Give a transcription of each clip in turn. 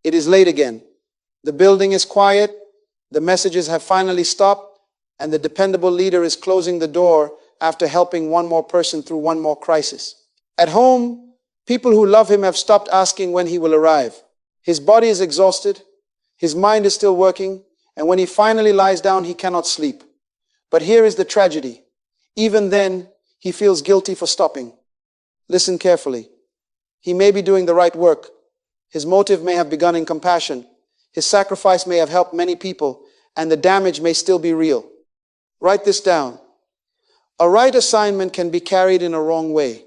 It is late again. The building is quiet, the messages have finally stopped, and the dependable leader is closing the door after helping one more person through one more crisis. At home, people who love him have stopped asking when he will arrive. His body is exhausted, his mind is still working, and when he finally lies down, he cannot sleep. But here is the tragedy. Even then, he feels guilty for stopping. Listen carefully. He may be doing the right work. His motive may have begun in compassion. His sacrifice may have helped many people, and the damage may still be real. Write this down. A right assignment can be carried in a wrong way.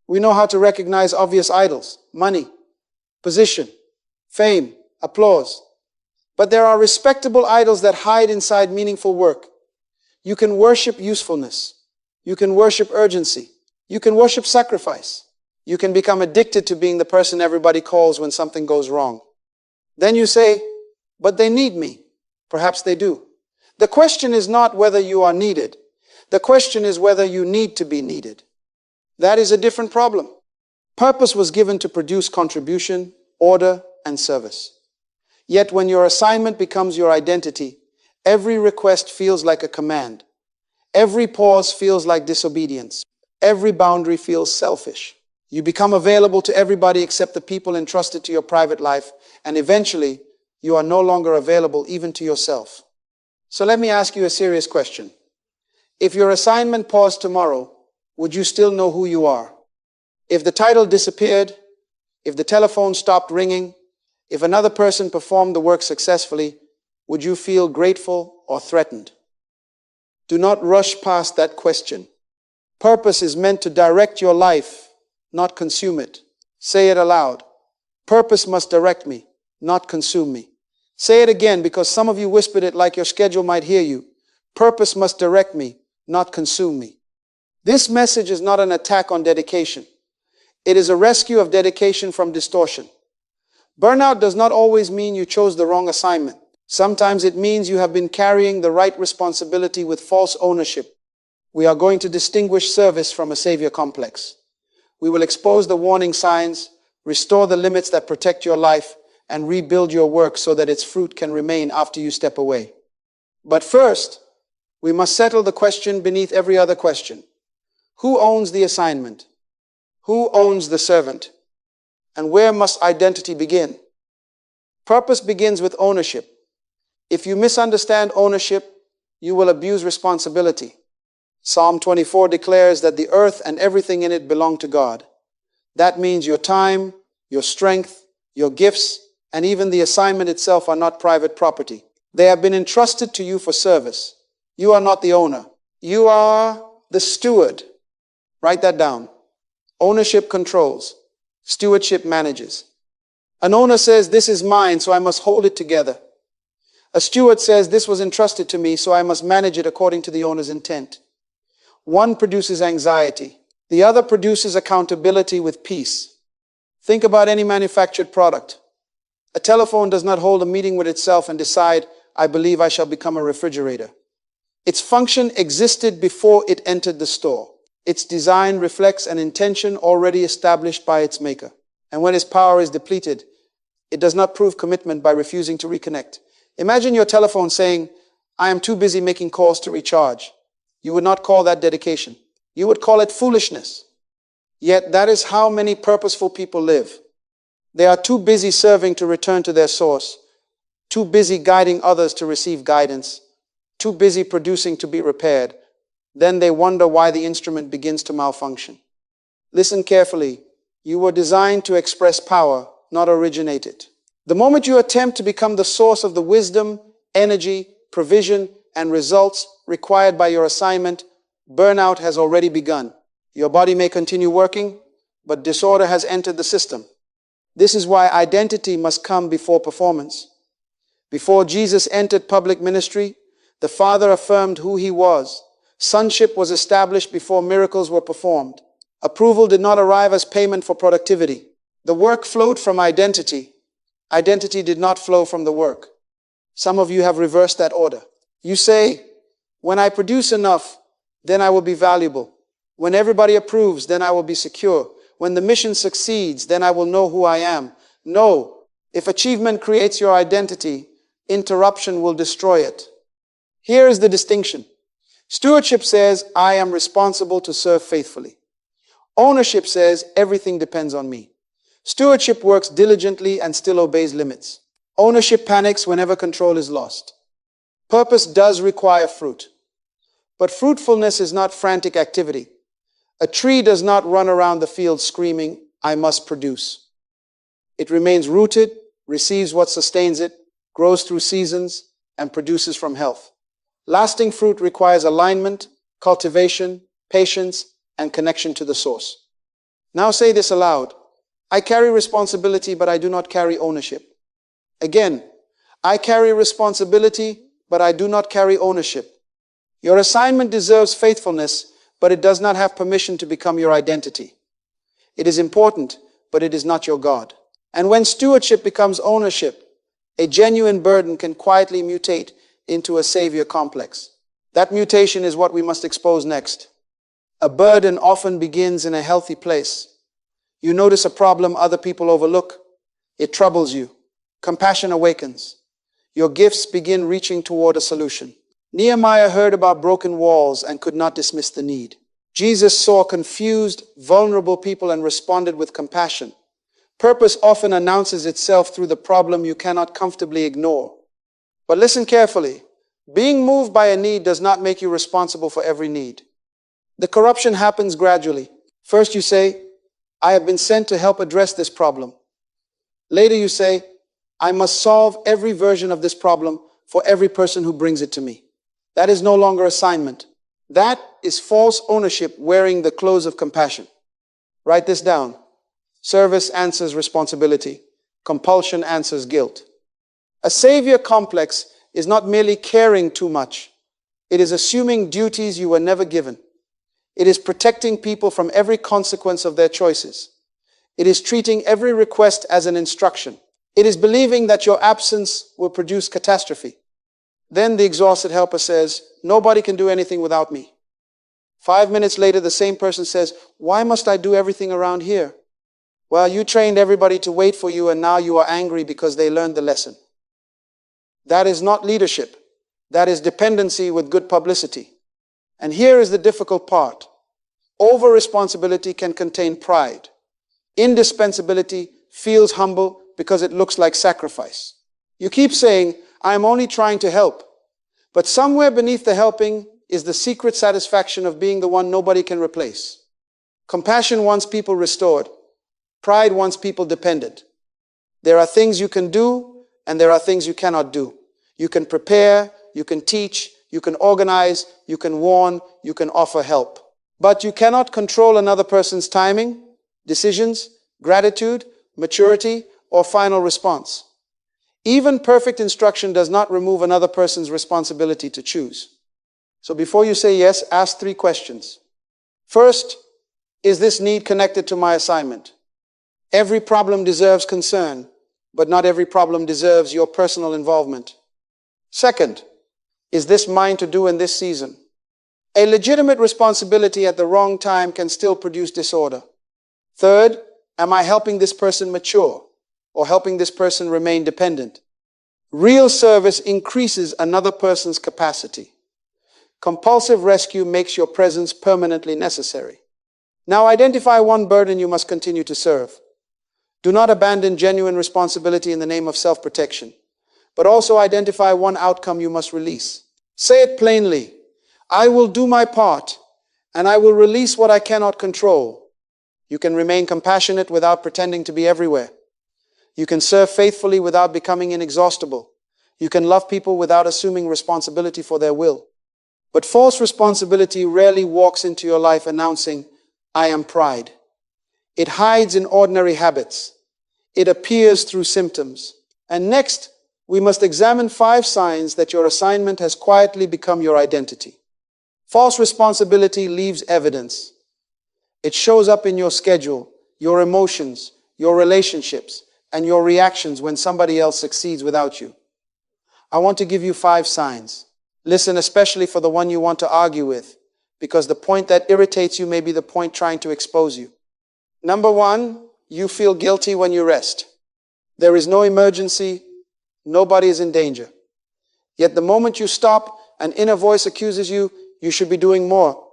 We know how to recognize obvious idols: money, position, fame, applause. But there are respectable idols that hide inside meaningful work. You can worship usefulness. You can worship urgency. You can worship sacrifice. You can become addicted to being the person everybody calls when something goes wrong. Then you say, but they need me. Perhaps they do. The question is not whether you are needed. The question is whether you need to be needed. That is a different problem. Purpose was given to produce contribution, order, and service. Yet when your assignment becomes your identity, every request feels like a command. Every pause feels like disobedience. Every boundary feels selfish. You become available to everybody except the people entrusted to your private life, and eventually you are no longer available even to yourself. So let me ask you a serious question. If your assignment paused tomorrow, would you still know who you are? If the title disappeared, if the telephone stopped ringing, if another person performed the work successfully, would you feel grateful or threatened? Do not rush past that question. Purpose is meant to direct your life, not consume it. Say it aloud. Purpose must direct me, not consume me. Say it again, because some of you whispered it like your schedule might hear you. Purpose must direct me, not consume me. This message is not an attack on dedication. It is a rescue of dedication from distortion. Burnout does not always mean you chose the wrong assignment. Sometimes it means you have been carrying the right responsibility with false ownership. We are going to distinguish service from a savior complex. We will expose the warning signs, restore the limits that protect your life, and rebuild your work so that its fruit can remain after you step away. But first, we must settle the question beneath every other question. Who owns the assignment? Who owns the servant? And where must identity begin? Purpose begins with ownership. If you misunderstand ownership, you will abuse responsibility. Psalm 24 declares that the earth and everything in it belong to God. That means your time, your strength, your gifts, and even the assignment itself are not private property. They have been entrusted to you for service. You are not the owner. You are the steward. Write that down. Ownership controls. Stewardship manages. An owner says, this is mine, so I must hold it together. A steward says, this was entrusted to me, so I must manage it according to the owner's intent. One produces anxiety. The other produces accountability with peace. Think about any manufactured product. A telephone does not hold a meeting with itself and decide, I believe I shall become a refrigerator. Its function existed before it entered the store. Its design reflects an intention already established by its maker. And when its power is depleted, it does not prove commitment by refusing to reconnect. Imagine your telephone saying, I am too busy making calls to recharge. You would not call that dedication. You would call it foolishness. Yet that is how many purposeful people live. They are too busy serving to return to their source, too busy guiding others to receive guidance, too busy producing to be repaired. Then they wonder why the instrument begins to malfunction. Listen carefully. You were designed to express power, not originate it. The moment you attempt to become the source of the wisdom, energy, provision, and results required by your assignment, burnout has already begun. Your body may continue working, but disorder has entered the system. This is why identity must come before performance. Before Jesus entered public ministry, the Father affirmed who he was. Sonship was established before miracles were performed. Approval did not arrive as payment for productivity. The work flowed from identity. Identity did not flow from the work. Some of you have reversed that order. You say, when I produce enough, then I will be valuable. When everybody approves, then I will be secure. When the mission succeeds, then I will know who I am. No, If achievement creates your identity, interruption will destroy it. Here is the distinction. Stewardship says, I am responsible to serve faithfully. Ownership says, everything depends on me. Stewardship works diligently and still obeys limits. Ownership panics whenever control is lost. Purpose does require fruit. But fruitfulness is not frantic activity. A tree does not run around the field screaming, I must produce. It remains rooted, receives what sustains it, grows through seasons, and produces from health. Lasting fruit requires alignment, cultivation, patience, and connection to the source. Now say this aloud. I carry responsibility, but I do not carry ownership. Again, I carry responsibility, but I do not carry ownership. Your assignment deserves faithfulness, but it does not have permission to become your identity. It is important, but it is not your God. And when stewardship becomes ownership, a genuine burden can quietly mutate into a savior complex. That mutation is what we must expose next. A burden often begins in a healthy place. You notice a problem other people overlook. It troubles you. Compassion awakens. Your gifts begin reaching toward a solution. Nehemiah heard about broken walls and could not dismiss the need. Jesus saw confused, vulnerable people and responded with compassion. Purpose often announces itself through the problem you cannot comfortably ignore. But listen carefully. Being moved by a need does not make you responsible for every need. The corruption happens gradually. First you say, I have been sent to help address this problem. Later you say, I must solve every version of this problem for every person who brings it to me. That is no longer assignment. That is false ownership wearing the clothes of compassion. Write this down. Service answers responsibility. Compulsion answers guilt. A savior complex is not merely caring too much. It is assuming duties you were never given. It is protecting people from every consequence of their choices. It is treating every request as an instruction. It is believing that your absence will produce catastrophe. Then the exhausted helper says, nobody can do anything without me. 5 minutes later, the same person says, why must I do everything around here? Well, you trained everybody to wait for you and now you are angry because they learned the lesson. That is not leadership. That is dependency with good publicity. And here is the difficult part. Over-responsibility can contain pride. Indispensability feels humble because it looks like sacrifice. You keep saying, I am only trying to help. But somewhere beneath the helping is the secret satisfaction of being the one nobody can replace. Compassion wants people restored. Pride wants people dependent. There are things you can do and there are things you cannot do. You can prepare, you can teach, you can organize, you can warn, you can offer help. But you cannot control another person's timing, decisions, gratitude, maturity, or final response. Even perfect instruction does not remove another person's responsibility to choose. So before you say yes, ask 3 questions. First, is this need connected to my assignment? Every problem deserves concern, but not every problem deserves your personal involvement. Second, is this mine to do in this season? A legitimate responsibility at the wrong time can still produce disorder. Third, am I helping this person mature or helping this person remain dependent? Real service increases another person's capacity. Compulsive rescue makes your presence permanently necessary. Now identify one burden you must continue to serve. Do not abandon genuine responsibility in the name of self-protection, but also identify one outcome you must release. Say it plainly. I will do my part, and I will release what I cannot control. You can remain compassionate without pretending to be everywhere. You can serve faithfully without becoming inexhaustible. You can love people without assuming responsibility for their will. But false responsibility rarely walks into your life announcing, I am pride. It hides in ordinary habits. It appears through symptoms. And next, we must examine 5 signs that your assignment has quietly become your identity. False responsibility leaves evidence. It shows up in your schedule, your emotions, your relationships, and your reactions when somebody else succeeds without you. I want to give you 5 signs. Listen especially for the one you want to argue with, because the point that irritates you may be the point trying to expose you. Number 1, you feel guilty when you rest. There is no emergency. Nobody is in danger. Yet the moment you stop, an inner voice accuses you, you should be doing more.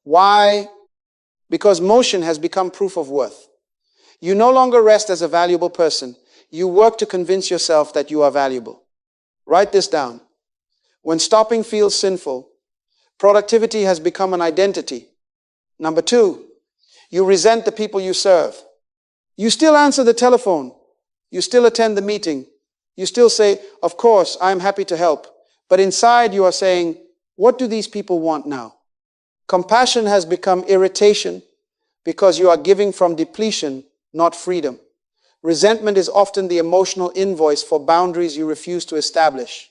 Why? Because motion has become proof of worth. You no longer rest as a valuable person. You work to convince yourself that you are valuable. Write this down. When stopping feels sinful, productivity has become an identity. Number 2, you resent the people you serve. You still answer the telephone. You still attend the meeting. You still say, of course, I'm happy to help. But inside you are saying, what do these people want now? Compassion has become irritation because you are giving from depletion, not freedom. Resentment is often the emotional invoice for boundaries you refuse to establish.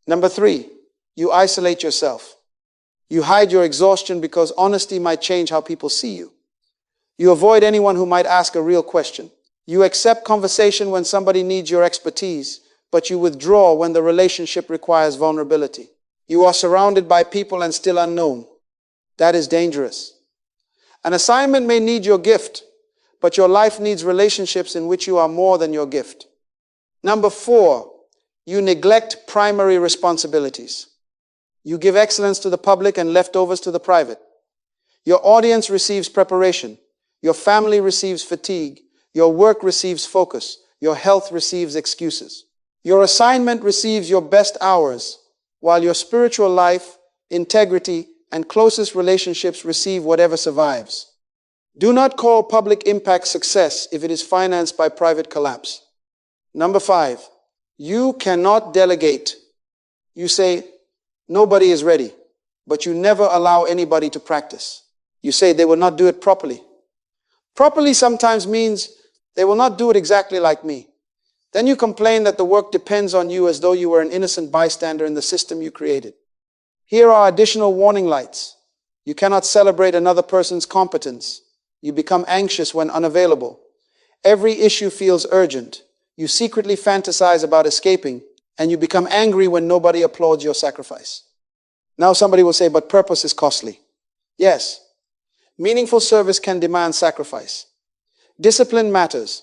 Number 3, you isolate yourself. You hide your exhaustion because honesty might change how people see you. You avoid anyone who might ask a real question. You accept conversation when somebody needs your expertise, but you withdraw when the relationship requires vulnerability. You are surrounded by people and still unknown. That is dangerous. An assignment may need your gift, but your life needs relationships in which you are more than your gift. Number 4, you neglect primary responsibilities. You give excellence to the public and leftovers to the private. Your audience receives preparation. Your family receives fatigue. Your work receives focus. Your health receives excuses. Your assignment receives your best hours, while your spiritual life, integrity, and closest relationships receive whatever survives. Do not call public impact success if it is financed by private collapse. Number 5, you cannot delegate. You say, nobody is ready, but you never allow anybody to practice. You say they will not do it properly. Properly sometimes means they will not do it exactly like me. Then you complain that the work depends on you as though you were an innocent bystander in the system you created. Here are additional warning lights. You cannot celebrate another person's competence. You become anxious when unavailable. Every issue feels urgent. You secretly fantasize about escaping, and you become angry when nobody applauds your sacrifice. Now somebody will say, but purpose is costly. Yes. Meaningful service can demand sacrifice. Discipline matters.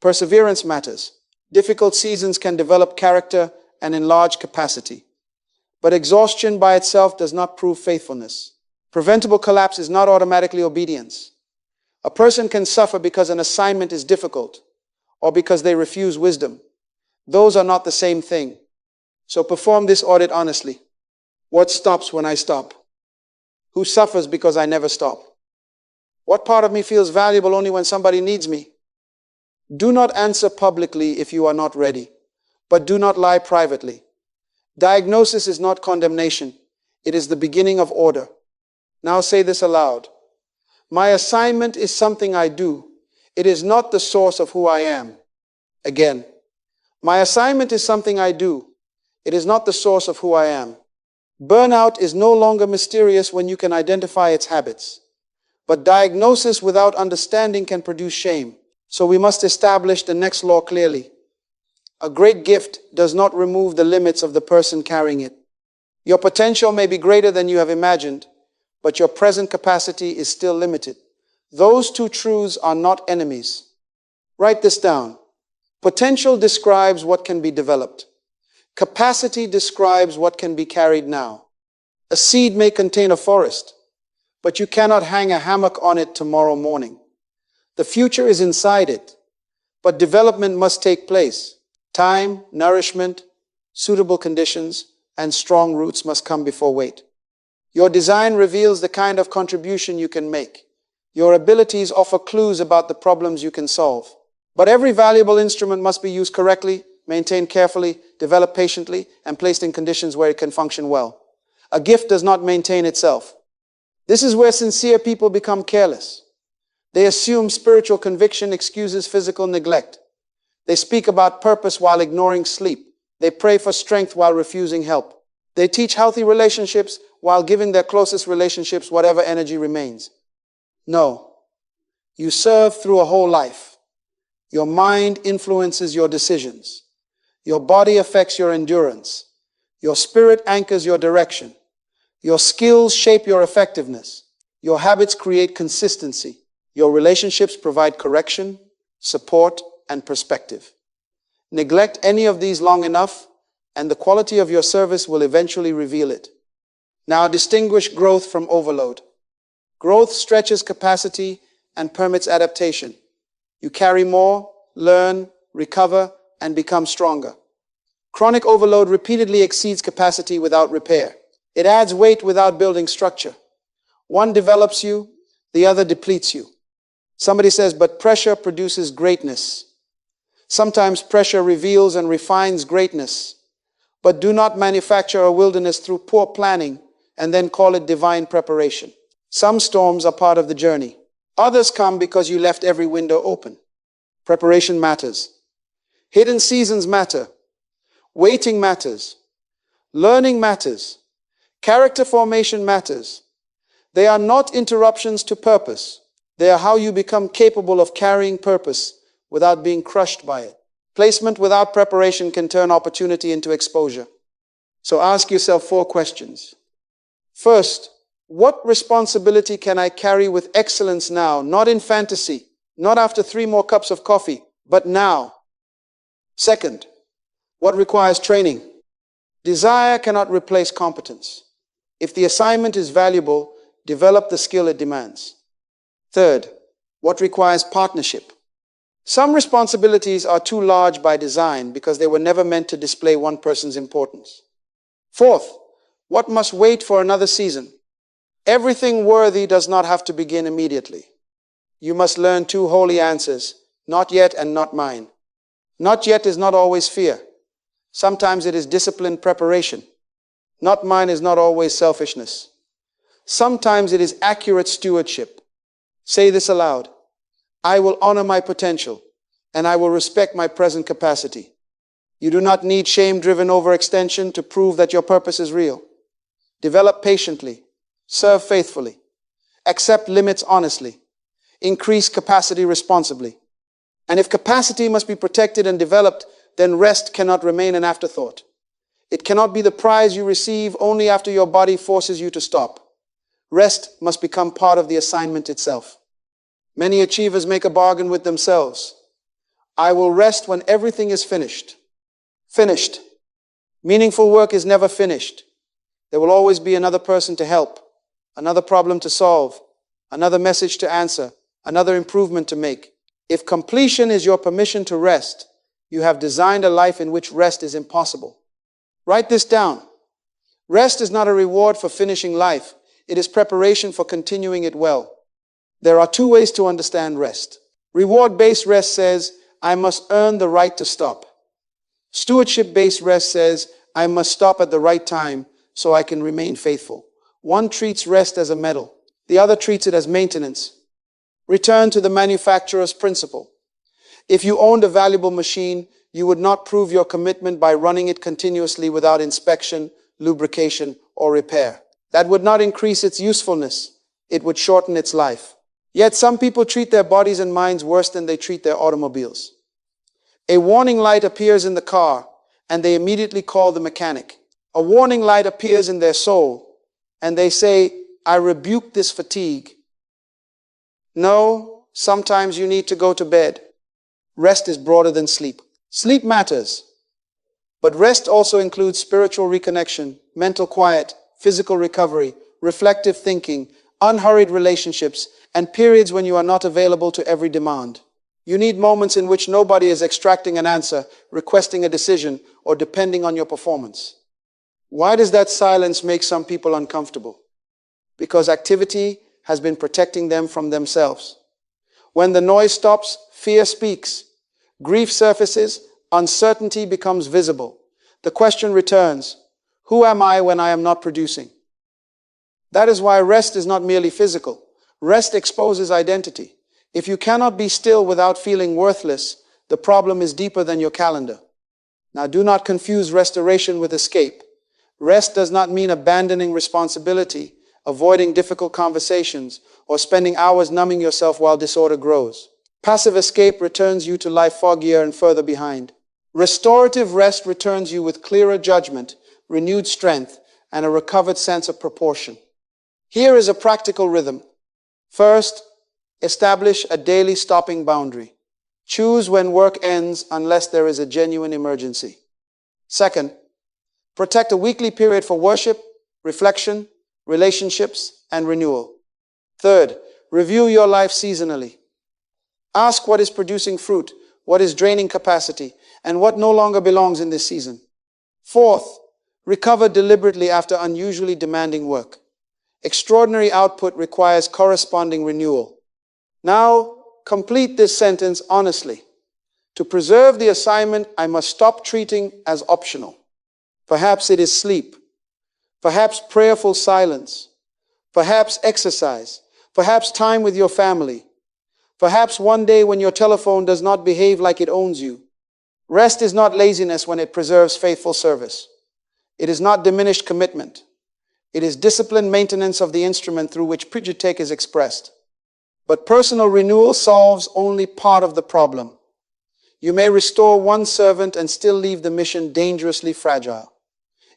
Perseverance matters. Difficult seasons can develop character and enlarge capacity. But exhaustion by itself does not prove faithfulness. Preventable collapse is not automatically obedience. A person can suffer because an assignment is difficult or because they refuse wisdom. Those are not the same thing. So perform this audit honestly. What stops when I stop? Who suffers because I never stop? What part of me feels valuable only when somebody needs me? Do not answer publicly if you are not ready, but do not lie privately. Diagnosis is not condemnation. It is the beginning of order. Now say this aloud. My assignment is something I do. It is not the source of who I am. Again, my assignment is something I do. It is not the source of who I am. Burnout is no longer mysterious when you can identify its habits. But diagnosis without understanding can produce shame. So we must establish the next law clearly. A great gift does not remove the limits of the person carrying it. Your potential may be greater than you have imagined, but your present capacity is still limited. Those two truths are not enemies. Write this down. Potential describes what can be developed. Capacity describes what can be carried now. A seed may contain a forest, but you cannot hang a hammock on it tomorrow morning. The future is inside it, but development must take place. Time, nourishment, suitable conditions, and strong roots must come before weight. Your design reveals the kind of contribution you can make. Your abilities offer clues about the problems you can solve. But every valuable instrument must be used correctly, maintained carefully, developed patiently, and placed in conditions where it can function well. A gift does not maintain itself. This is where sincere people become careless. They assume spiritual conviction excuses physical neglect. They speak about purpose while ignoring sleep. They pray for strength while refusing help. They teach healthy relationships while giving their closest relationships whatever energy remains. No. You serve through a whole life. Your mind influences your decisions. Your body affects your endurance. Your spirit anchors your direction. Your skills shape your effectiveness. Your habits create consistency. Your relationships provide correction, support, and perspective. Neglect any of these long enough, and the quality of your service will eventually reveal it. Now, distinguish growth from overload. Growth stretches capacity and permits adaptation. You carry more, learn, recover, and become stronger. Chronic overload repeatedly exceeds capacity without repair. It adds weight without building structure. One develops you, the other depletes you. Somebody says, but pressure produces greatness. Sometimes pressure reveals and refines greatness. But do not manufacture a wilderness through poor planning and then call it divine preparation. Some storms are part of the journey. Others come because you left every window open. Preparation matters. Hidden seasons matter. Waiting matters. Learning matters. Character formation matters. They are not interruptions to purpose. They are how you become capable of carrying purpose without being crushed by it. Placement without preparation can turn opportunity into exposure. So ask yourself 4 questions. First, what responsibility can I carry with excellence now, not in fantasy, not after 3 more cups of coffee, but now? Second, what requires training? Desire cannot replace competence. If the assignment is valuable, develop the skill it demands. Third, what requires partnership? Some responsibilities are too large by design because they were never meant to display one person's importance. Fourth, what must wait for another season? Everything worthy does not have to begin immediately. You must learn 2 holy answers, not yet and not mine. Not yet is not always fear. Sometimes it is disciplined preparation. Not mine is not always selfishness. Sometimes it is accurate stewardship. Say this aloud. I will honor my potential, and I will respect my present capacity. You do not need shame-driven overextension to prove that your purpose is real. Develop patiently. Serve faithfully. Accept limits honestly. Increase capacity responsibly. And if capacity must be protected and developed, then rest cannot remain an afterthought. It cannot be the prize you receive only after your body forces you to stop. Rest must become part of the assignment itself. Many achievers make a bargain with themselves. I will rest when everything is finished. Finished. Meaningful work is never finished. There will always be another person to help, another problem to solve, another message to answer, another improvement to make. If completion is your permission to rest, you have designed a life in which rest is impossible. Write this down. Rest is not a reward for finishing life. It is preparation for continuing it well. There are 2 ways to understand rest. Reward-based rest says, I must earn the right to stop. Stewardship-based rest says, I must stop at the right time so I can remain faithful. One treats rest as a medal. The other treats it as maintenance. Return to the manufacturer's principle. If you owned a valuable machine, you would not prove your commitment by running it continuously without inspection, lubrication, or repair. That would not increase its usefulness. It would shorten its life. Yet some people treat their bodies and minds worse than they treat their automobiles. A warning light appears in the car, and they immediately call the mechanic. A warning light appears in their soul, and they say, I rebuke this fatigue. No, sometimes you need to go to bed. Rest is broader than sleep. Sleep matters, but rest also includes spiritual reconnection, mental quiet, physical recovery, reflective thinking, unhurried relationships, and periods when you are not available to every demand. You need moments in which nobody is extracting an answer, requesting a decision, or depending on your performance. Why does that silence make some people uncomfortable? Because activity has been protecting them from themselves. When the noise stops, fear speaks. Grief surfaces, uncertainty becomes visible. The question returns, who am I when I am not producing? That is why rest is not merely physical. Rest exposes identity. If you cannot be still without feeling worthless, the problem is deeper than your calendar. Now, do not confuse restoration with escape. Rest does not mean abandoning responsibility, avoiding difficult conversations, or spending hours numbing yourself while disorder grows. Passive escape returns you to life foggier and further behind. Restorative rest returns you with clearer judgment, renewed strength, and a recovered sense of proportion. Here is a practical rhythm. First, establish a daily stopping boundary. Choose when work ends unless there is a genuine emergency. Second, protect a weekly period for worship, reflection, relationships, and renewal. Third, review your life seasonally. Ask what is producing fruit, what is draining capacity, and what no longer belongs in this season. Fourth, recover deliberately after unusually demanding work. Extraordinary output requires corresponding renewal. Now, complete this sentence honestly. To preserve the assignment, I must stop treating as optional. Perhaps it is sleep. Perhaps prayerful silence. Perhaps exercise. Perhaps time with your family. Perhaps one day when your telephone does not behave like it owns you. Rest is not laziness when it preserves faithful service. It is not diminished commitment. It is disciplined maintenance of the instrument through which Pujitake is expressed. But personal renewal solves only part of the problem. You may restore one servant and still leave the mission dangerously fragile.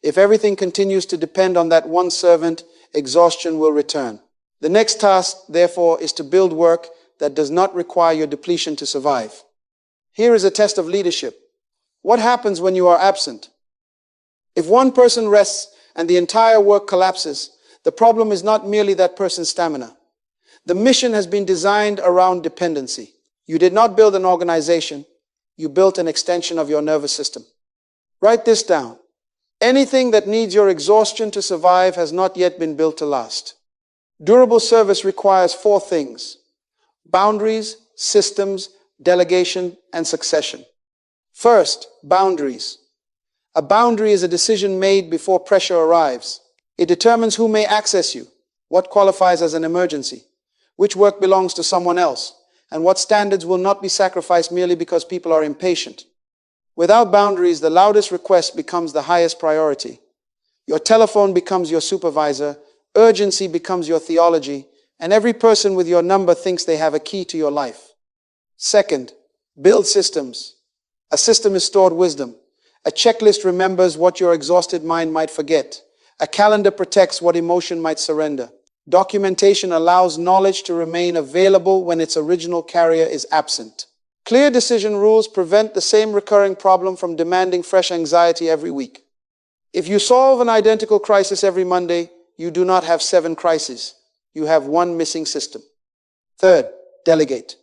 If everything continues to depend on that one servant, exhaustion will return. The next task, therefore, is to build work that does not require your depletion to survive. Here is a test of leadership. What happens when you are absent? If one person rests and the entire work collapses, the problem is not merely that person's stamina. The mission has been designed around dependency. You did not build an organization. You built an extension of your nervous system. Write this down. Anything that needs your exhaustion to survive has not yet been built to last. Durable service requires 4 things: boundaries, systems, delegation, and succession. First, boundaries. A boundary is a decision made before pressure arrives. It determines who may access you, what qualifies as an emergency, which work belongs to someone else, and what standards will not be sacrificed merely because people are impatient. Without boundaries, the loudest request becomes the highest priority. Your telephone becomes your supervisor, urgency becomes your theology, and every person with your number thinks they have a key to your life. Second, build systems. A system is stored wisdom. A checklist remembers what your exhausted mind might forget. A calendar protects what emotion might surrender. Documentation allows knowledge to remain available when its original carrier is absent. Clear decision rules prevent the same recurring problem from demanding fresh anxiety every week. If you solve an identical crisis every Monday, you do not have 7 crises. You have 1 missing system. Third, delegate.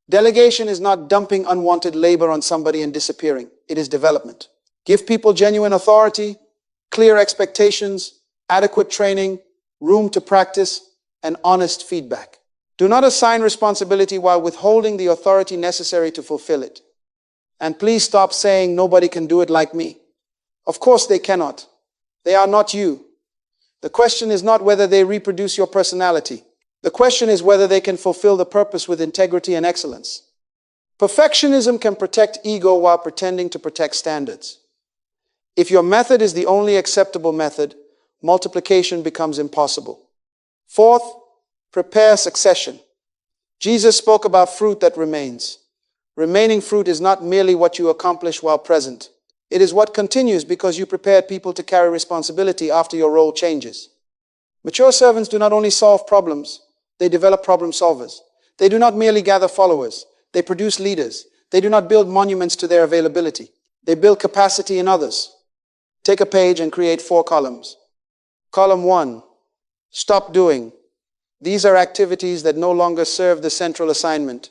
Delegation is not dumping unwanted labor on somebody and disappearing. It is development. Give people genuine authority, clear expectations, adequate training, room to practice, and honest feedback. Do not assign responsibility while withholding the authority necessary to fulfill it. And please stop saying nobody can do it like me. Of course they cannot. They are not you. The question is not whether they reproduce your personality. The question is whether they can fulfill the purpose with integrity and excellence. Perfectionism can protect ego while pretending to protect standards. If your method is the only acceptable method, multiplication becomes impossible. Fourth, prepare succession. Jesus spoke about fruit that remains. Remaining fruit is not merely what you accomplish while present. It is what continues because you prepared people to carry responsibility after your role changes. Mature servants do not only solve problems, they develop problem solvers. They do not merely gather followers. They produce leaders. They do not build monuments to their availability. They build capacity in others. Take a page and create 4 columns. Column 1, stop doing. These are activities that no longer serve the central assignment.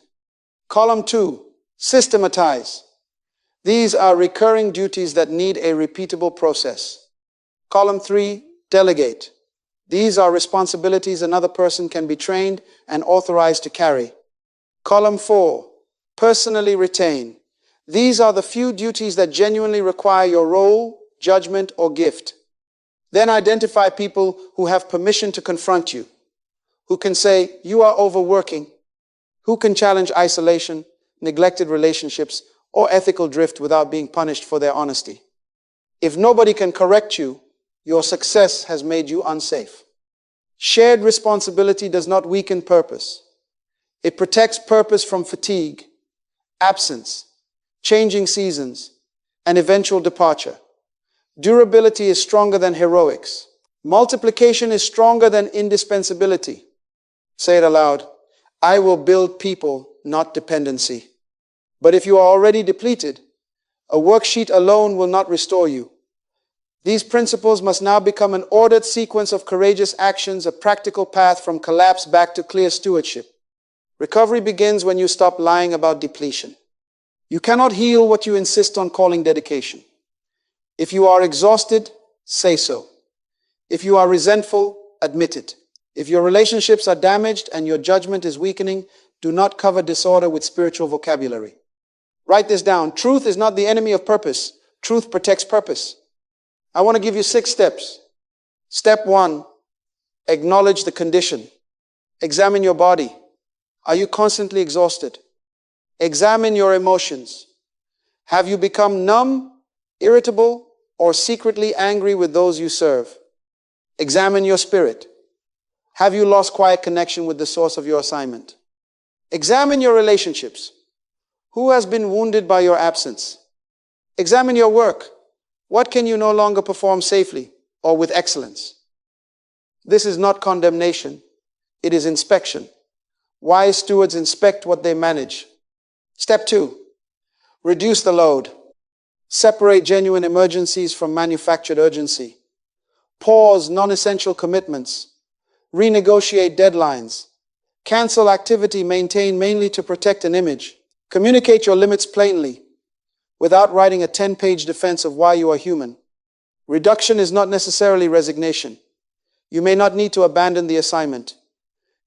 Column 2, systematize. These are recurring duties that need a repeatable process. Column 3, delegate. These are responsibilities another person can be trained and authorized to carry. Column 4, personally retain. These are the few duties that genuinely require your role, judgment, or gift. Then identify people who have permission to confront you, who can say, you are overworking, who can challenge isolation, neglected relationships, or ethical drift without being punished for their honesty. If nobody can correct you, your success has made you unsafe. Shared responsibility does not weaken purpose. It protects purpose from fatigue, absence, changing seasons, and eventual departure. Durability is stronger than heroics. Multiplication is stronger than indispensability. Say it aloud. I will build people, not dependency. But if you are already depleted, a worksheet alone will not restore you. These principles must now become an ordered sequence of courageous actions, a practical path from collapse back to clear stewardship. Recovery begins when you stop lying about depletion. You cannot heal what you insist on calling dedication. If you are exhausted, say so. If you are resentful, admit it. If your relationships are damaged and your judgment is weakening, do not cover disorder with spiritual vocabulary. Write this down. Truth is not the enemy of purpose. Truth protects purpose. I want to give you 6 steps. Step 1, acknowledge the condition. Examine your body. Are you constantly exhausted? Examine your emotions. Have you become numb, irritable, or secretly angry with those you serve? Examine your spirit. Have you lost quiet connection with the source of your assignment? Examine your relationships. Who has been wounded by your absence? Examine your work. What can you no longer perform safely or with excellence? This is not condemnation. It is inspection. Wise stewards inspect what they manage. Step 2, reduce the load. Separate genuine emergencies from manufactured urgency. Pause non-essential commitments. Renegotiate deadlines. Cancel activity maintained mainly to protect an image. Communicate your limits plainly, without writing a 10-page defense of why you are human. Reduction is not necessarily resignation. You may not need to abandon the assignment.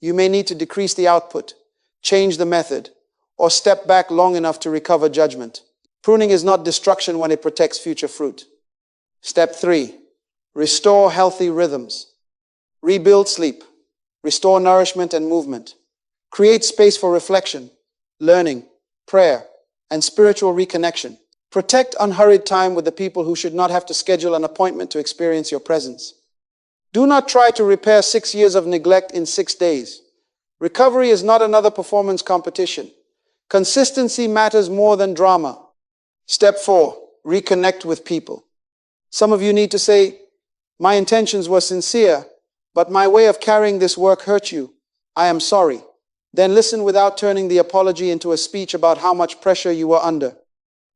You may need to decrease the output, change the method, or step back long enough to recover judgment. Pruning is not destruction when it protects future fruit. Step 3, restore healthy rhythms. Rebuild sleep. Restore nourishment and movement. Create space for reflection, learning, prayer, and spiritual reconnection. Protect unhurried time with the people who should not have to schedule an appointment to experience your presence. Do not try to repair 6 years of neglect in 6 days. Recovery is not another performance competition. Consistency matters more than drama. Step 4, reconnect with people. Some of you need to say, my intentions were sincere, but my way of carrying this work hurt you. I am sorry. Then listen without turning the apology into a speech about how much pressure you were under.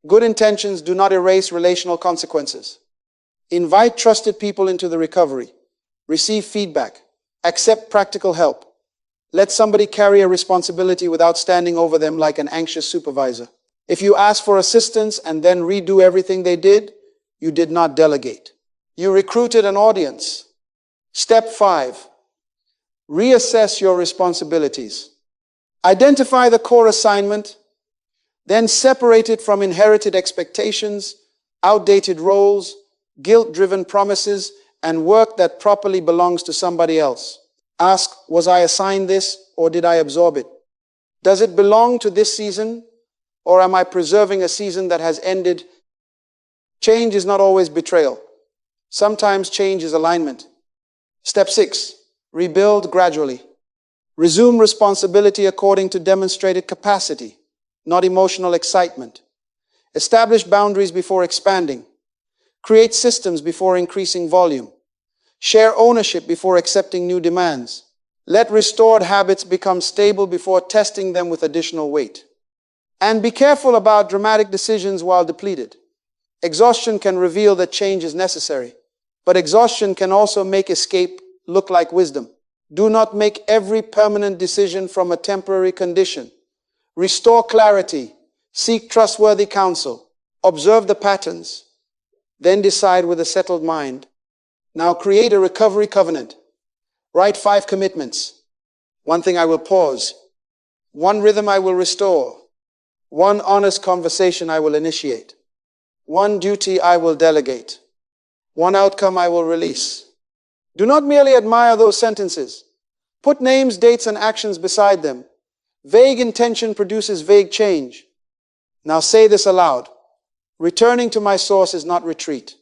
Good intentions do not erase relational consequences. Invite trusted people into the recovery. Receive feedback. Accept practical help. Let somebody carry a responsibility without standing over them like an anxious supervisor. If you ask for assistance and then redo everything they did, you did not delegate. You recruited an audience. Step 5, reassess your responsibilities. Identify the core assignment, then separate it from inherited expectations, outdated roles, guilt-driven promises, and work that properly belongs to somebody else. Ask, was I assigned this or did I absorb it? Does it belong to this season or am I preserving a season that has ended? Change is not always betrayal. Sometimes change is alignment. Step 6, rebuild gradually. Resume responsibility according to demonstrated capacity, not emotional excitement. Establish boundaries before expanding. Create systems before increasing volume. Share ownership before accepting new demands. Let restored habits become stable before testing them with additional weight. And be careful about dramatic decisions while depleted. Exhaustion can reveal that change is necessary, but exhaustion can also make escape look like wisdom. Do not make every permanent decision from a temporary condition. Restore clarity. Seek trustworthy counsel. Observe the patterns. Then decide with a settled mind. Now create a recovery covenant. Write 5 commitments. 1 thing I will pause. 1 rhythm I will restore. 1 honest conversation I will initiate. 1 duty I will delegate. 1 outcome I will release. Do not merely admire those sentences. Put names, dates, and actions beside them. Vague intention produces vague change. Now say this aloud. Returning to my source is not retreat.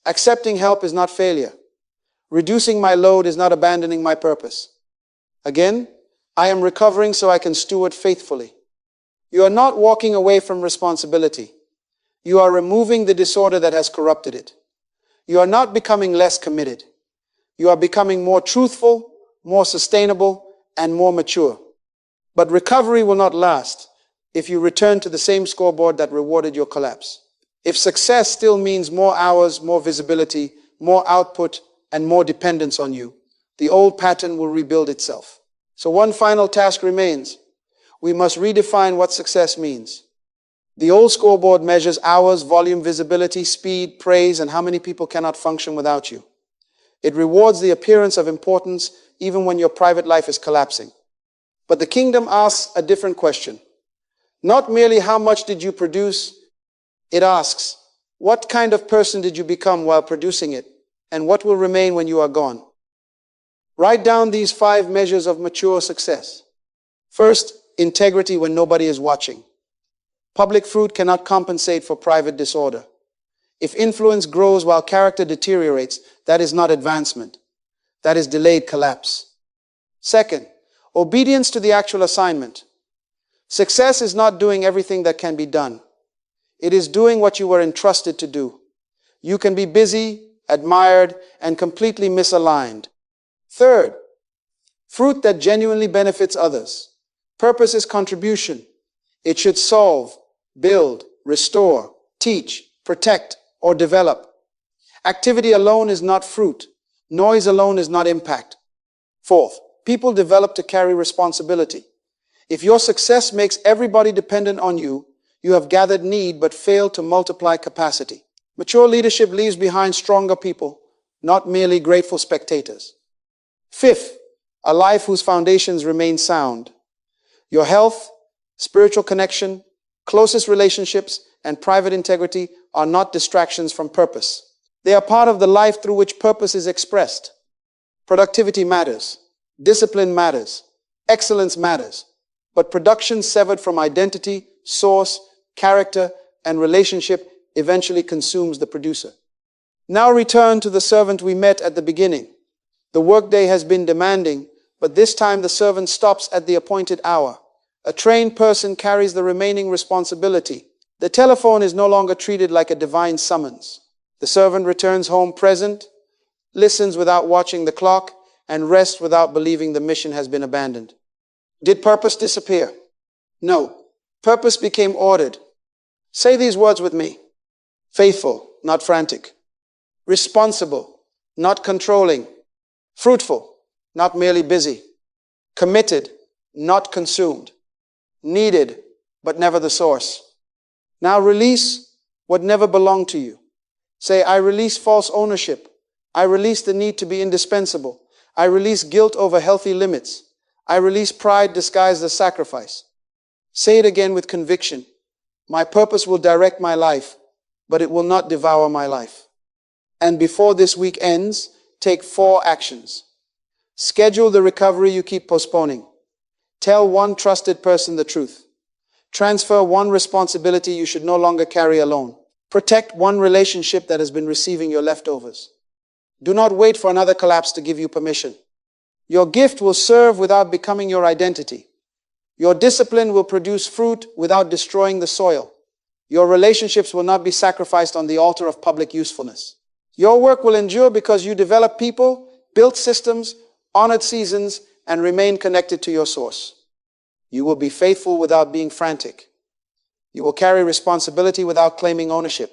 Accepting help is not failure. Reducing my load is not abandoning my purpose. Again, I am recovering so I can steward faithfully. You are not walking away from responsibility. You are removing the disorder that has corrupted it. You are not becoming less committed. You are becoming more truthful, more sustainable, and more mature. But recovery will not last. if you return to the same scoreboard that rewarded your collapse. If success still means more hours, more visibility, more output, and more dependence on you, the old pattern will rebuild itself. So one final task remains. We must redefine what success means. The old scoreboard measures hours, volume, visibility, speed, praise, and how many people cannot function without you. It rewards the appearance of importance even when your private life is collapsing. But the kingdom asks a different question. Not merely how much did you produce, it asks, what kind of person did you become while producing it, and what will remain when you are gone? Write down these 5 measures of mature success. First, integrity when nobody is watching. Public fruit cannot compensate for private disorder. If influence grows while character deteriorates, that is not advancement. That is delayed collapse. Second, obedience to the actual assignment. Success is not doing everything that can be done. It is doing what you were entrusted to do. You can be busy, admired, and completely misaligned. Third, fruit that genuinely benefits others. Purpose is contribution. It should solve, build, restore, teach, protect, or develop. Activity alone is not fruit. Noise alone is not impact. Fourth, people develop to carry responsibility. If your success makes everybody dependent on you, you have gathered need but failed to multiply capacity. Mature leadership leaves behind stronger people, not merely grateful spectators. Fifth, a life whose foundations remain sound. Your health, spiritual connection, closest relationships, and private integrity are not distractions from purpose. They are part of the life through which purpose is expressed. Productivity matters. Discipline matters. Excellence matters. But production severed from identity, source, character, and relationship eventually consumes the producer. Now return to the servant we met at the beginning. The workday has been demanding, but this time the servant stops at the appointed hour. A trained person carries the remaining responsibility. The telephone is no longer treated like a divine summons. The servant returns home present, listens without watching the clock, and rests without believing the mission has been abandoned. Did purpose disappear? No. Purpose became ordered. Say these words with me. Faithful, not frantic. Responsible, not controlling. Fruitful, not merely busy. Committed, not consumed. Needed, but never the source. Now release what never belonged to you. Say, I release false ownership. I release the need to be indispensable. I release guilt over healthy limits. I release pride disguised as sacrifice. Say it again with conviction. My purpose will direct my life, but it will not devour my life. And before this week ends, take 4 actions. Schedule the recovery you keep postponing. Tell one trusted person the truth. Transfer one responsibility you should no longer carry alone. Protect one relationship that has been receiving your leftovers. Do not wait for another collapse to give you permission. Your gift will serve without becoming your identity. Your discipline will produce fruit without destroying the soil. Your relationships will not be sacrificed on the altar of public usefulness. Your work will endure because you develop people, built systems, honored seasons, and remain connected to your source. You will be faithful without being frantic. You will carry responsibility without claiming ownership.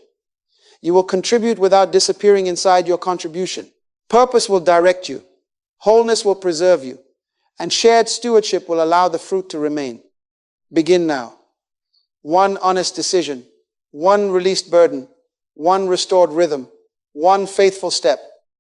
You will contribute without disappearing inside your contribution. Purpose will direct you. Wholeness will preserve you. And shared stewardship will allow the fruit to remain. Begin now. One honest decision, one released burden, one restored rhythm, one faithful step.